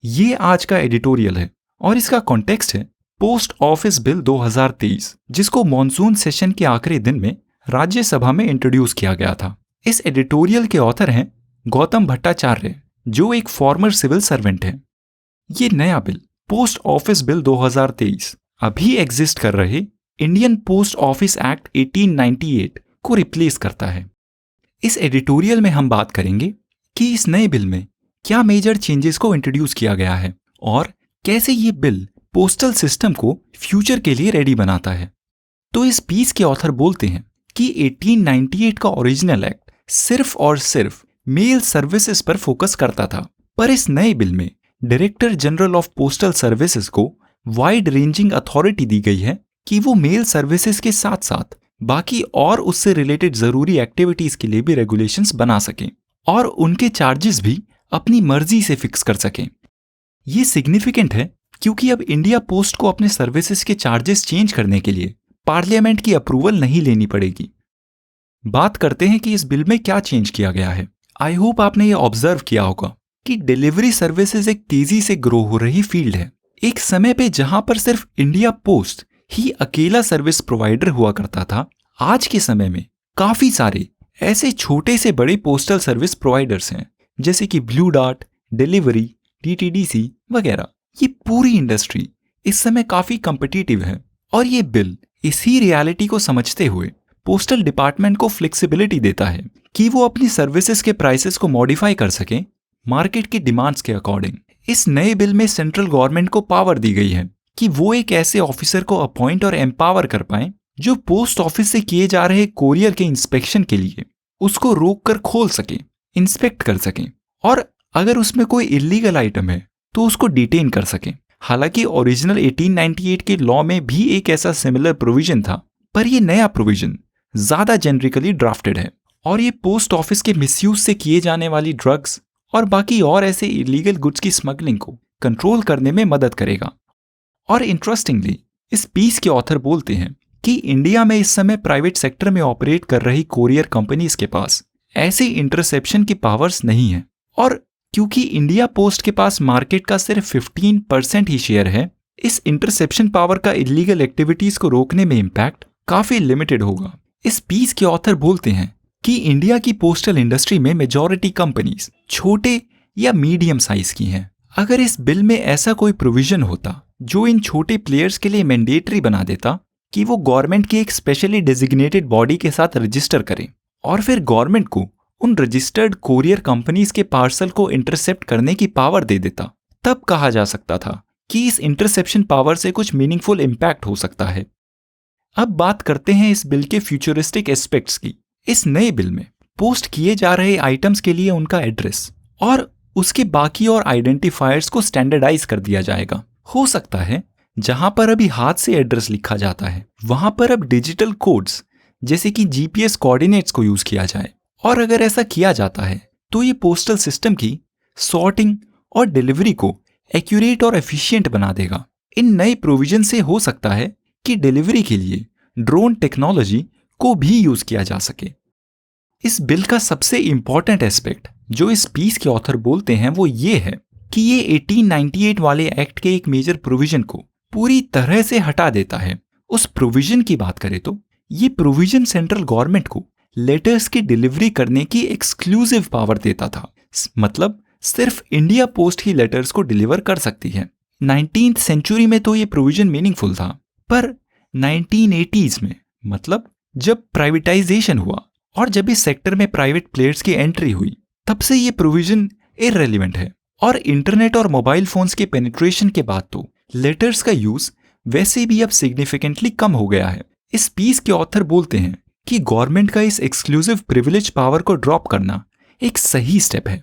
ये आज का एडिटोरियल है और इसका कॉन्टेक्स्ट है पोस्ट ऑफिस बिल 2023, जिसको मॉनसून सेशन के आखिरी दिन में राज्यसभा में इंट्रोड्यूस किया गया था। इस एडिटोरियल के ऑथर हैं गौतम भट्टाचार्य, जो एक फॉर्मर सिविल सर्वेंट है। ये नया बिल पोस्ट ऑफिस बिल 2023 अभी एग्जिस्ट कर रहे इंडियन पोस्ट ऑफिस एक्ट 1898 को रिप्लेस करता है। इस एडिटोरियल में हम बात करेंगे कि इस नए बिल में क्या मेजर चेंजेस को इंट्रोड्यूस किया गया है और कैसे ये बिल पोस्टल सिस्टम को फ्यूचर के लिए रेडी बनाता है। तो इस पीस के ऑथर बोलते हैं कि 1898 का ओरिजिनल एक्ट सिर्फ और सिर्फ मेल सर्विसेज पर फोकस करता था, पर इस नए बिल में director general of postal services को वाइड रेंजिंग अथॉरिटी दी गई है कि वो मेल सर्विसेज के साथ साथ बाकी और उससे रिलेटेड जरूरी एक्टिविटीज के लिए भी रेगुलेशंस बना सकें और उनके चार्जेस भी अपनी मर्जी से फिक्स कर सकें। ये सिग्निफिकेंट है क्योंकि अब इंडिया पोस्ट को अपने सर्विसेज के चार्जेस चेंज करने के लिए पार्लियामेंट की अप्रूवल नहीं लेनी पड़ेगी। बात करते हैं कि इस बिल में क्या चेंज किया गया है। आई होप आपने ये ऑब्जर्व किया होगा कि डिलीवरी सर्विसेज एक तेजी से ग्रो हो रही फील्ड है। एक समय पे जहां पर सिर्फ इंडिया पोस्ट ही अकेला सर्विस प्रोवाइडर हुआ करता था, आज के समय में काफी सारे ऐसे छोटे से बड़े पोस्टल सर्विस प्रोवाइडर्स हैं, जैसे कि ब्लू डार्ट, डिलीवरी, DTDC वगैरह। ये पूरी इंडस्ट्री इस समय काफी कॉम्पिटिटिव है और ये बिल इसी रियलिटी को समझते हुए पोस्टल डिपार्टमेंट को फ्लेक्सिबिलिटी देता है कि वो अपनी सर्विसेज के प्राइसेस को मॉडिफाई कर सकें मार्केट की डिमांड्स के अकॉर्डिंग। इस नए बिल में सेंट्रल गवर्नमेंट को पावर दी गई है कि वो एक ऐसे ऑफिसर को अपॉइंट और एम्पावर कर पाए जो पोस्ट ऑफिस से किए जा रहे कोरियर के इंस्पेक्शन के लिए उसको रोक कर खोल सके, इंस्पेक्ट कर सकें और अगर उसमें कोई इलीगल आइटम है तो उसको डिटेन कर सकें। हालांकि ओरिजिनल 1898 के लॉ में भी एक ऐसा सिमिलर प्रोविजन था, पर यह नया प्रोविजन ज्यादा जेनरिकली ड्राफ्टेड है और ये पोस्ट ऑफिस के मिसयूज से किए जाने वाली ड्रग्स और बाकी और ऐसे इलीगल गुड्स की स्मगलिंग को कंट्रोल करने में मदद करेगा। और इंटरेस्टिंगली इस पीस के ऑथर बोलते हैं कि इंडिया में इस समय प्राइवेट सेक्टर में ऑपरेट कर रही कोरियर कंपनीज के पास ऐसी इंटरसेप्शन की पावर्स नहीं है और क्योंकि इंडिया पोस्ट के पास मार्केट का सिर्फ 15% ही शेयर है, इस इंटरसेप्शन पावर का इलीगल एक्टिविटीज को रोकने में इम्पैक्ट काफी लिमिटेड होगा। इस पीस के ऑथर बोलते हैं कि इंडिया की पोस्टल इंडस्ट्री में मेजॉरिटी कंपनीज छोटे या मीडियम साइज की हैं। अगर इस बिल में ऐसा कोई प्रोविजन होता जो इन छोटे प्लेयर्स के लिए मैंडेटरी बना देता कि वो गवर्नमेंट की एक स्पेशली डेजिग्नेटेड बॉडी के साथ रजिस्टर करें और फिर गवर्नमेंट को उन रजिस्टर्ड कोरियर कंपनीज के पार्सल को इंटरसेप्ट करने की पावर दे देता, तब कहा जा सकता था कि इस इंटरसेप्शन पावर से कुछ मीनिंगफुल इम्पैक्ट हो सकता है। अब बात करते हैं इस बिल के फ्यूचरिस्टिक एस्पेक्ट्स की। इस नए बिल में पोस्ट किए जा रहे आइटम्स के लिए उनका एड्रेस और उसके बाकी और आइडेंटिफायर्स को स्टैंडर्डाइज कर दिया जाएगा। हो सकता है जहां पर अभी हाथ से एड्रेस लिखा जाता है वहां पर अब डिजिटल कोड्स जैसे कि GPS कोऑर्डिनेट्स को यूज किया जाए और अगर ऐसा किया जाता है तो ये पोस्टल सिस्टम की सॉर्टिंग और डिलीवरी को एक्यूरेट और एफिशिएंट बना देगा। इन नए प्रोविजन से हो सकता है कि डिलीवरी के लिए ड्रोन टेक्नोलॉजी को भी यूज किया जा सके। इस बिल का सबसे इंपॉर्टेंट एस्पेक्ट जो इस पीस के ऑथर बोलते हैं वो ये है कि ये 1898 वाले एक्ट के एक मेजर प्रोविजन को पूरी तरह से हटा देता है। उस प्रोविजन की बात करें तो ये प्रोविजन सेंट्रल गवर्नमेंट को लेटर्स की डिलीवरी करने की एक्सक्लूसिव पावर देता था, मतलब सिर्फ इंडिया पोस्ट ही लेटर्स को डिलीवर कर सकती है। 19th सेंचुरी में तो ये प्रोविजन मीनिंगफुल था, पर 1980s में, मतलब जब प्राइवेटाइजेशन हुआ और जब इस सेक्टर में प्राइवेट प्लेयर्स की एंट्री हुई, तब से ये प्रोविजन इररेलेवेंट है और इंटरनेट और मोबाइल फोन्स के पेनिट्रेशन के बाद तो लेटर्स का यूज वैसे भी अब सिग्निफिकेंटली कम हो गया है। इस पीस के ऑथर बोलते हैं कि गवर्नमेंट का इस एक्सक्लूसिव प्रिविलेज पावर को ड्रॉप करना एक सही स्टेप है